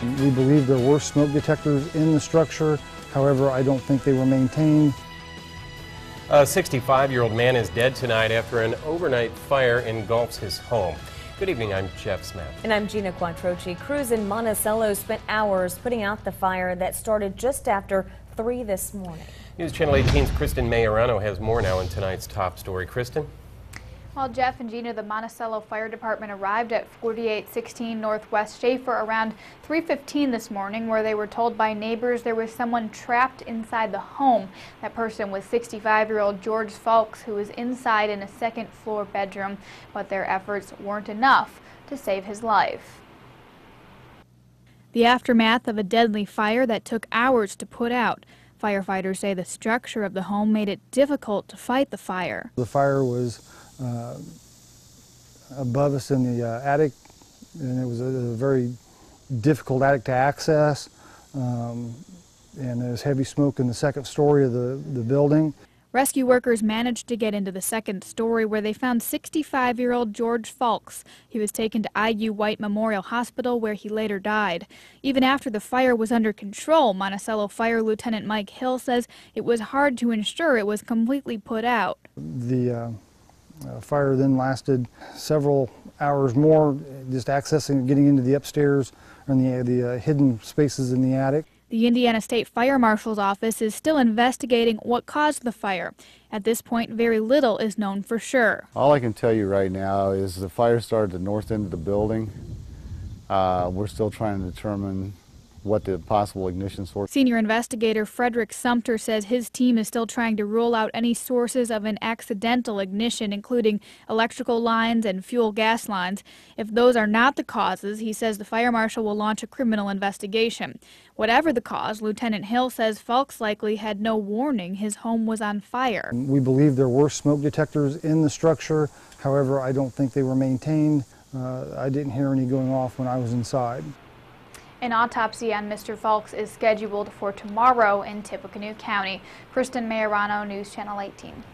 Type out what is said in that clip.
We believe there were smoke detectors in the structure. However, I don't think they were maintained. A 65-year-old man is dead tonight after an overnight fire engulfs his home. Good evening, I'm Jeff Smith. And I'm Gina Quattrochi. Crews in Monticello spent hours putting out the fire that started just after 3 this morning. News Channel 18's Kristen Majorano has more now in tonight's top story. Kristen? Well, Jeff and Gina, the Monticello Fire Department arrived at 4816 Northwest Schaefer around 3:15 this morning, where they were told by neighbors there was someone trapped inside the home. That person was 65-year-old George Fulks, who was inside in a second-floor bedroom, but their efforts weren't enough to save his life. The aftermath of a deadly fire that took hours to put out. Firefighters say the structure of the home made it difficult to fight the fire. The fire was above us in the attic, and it was a very difficult attic to access, and there was heavy smoke in the second story of the building. Rescue workers managed to get into the second story, where they found 65-year-old George Fulks. He was taken to IU White Memorial Hospital, where he later died. Even after the fire was under control, Monticello Fire Lieutenant Mike Hill says it was hard to ensure it was completely put out. The fire then lasted several hours more, just accessing and getting into the upstairs and the hidden spaces in the attic. The Indiana State Fire Marshal's office is still investigating what caused the fire. At this point, very little is known for sure. All I can tell you right now is the fire started at the north end of the building. We're still trying to determine what the possible ignition source. Senior investigator Frederick Sumter says his team is still trying to rule out any sources of an accidental ignition, including electrical lines and fuel gas lines. If those are not the causes, he says the fire marshal will launch a criminal investigation. Whatever the cause, Lieutenant Hill says Fulks likely had no warning his home was on fire. We believe there were smoke detectors in the structure. However, I don't think they were maintained. I didn't hear any going off when I was inside. An autopsy on Mr. Fulks is scheduled for tomorrow in Tippecanoe County. Kristen Majorano, News Channel 18.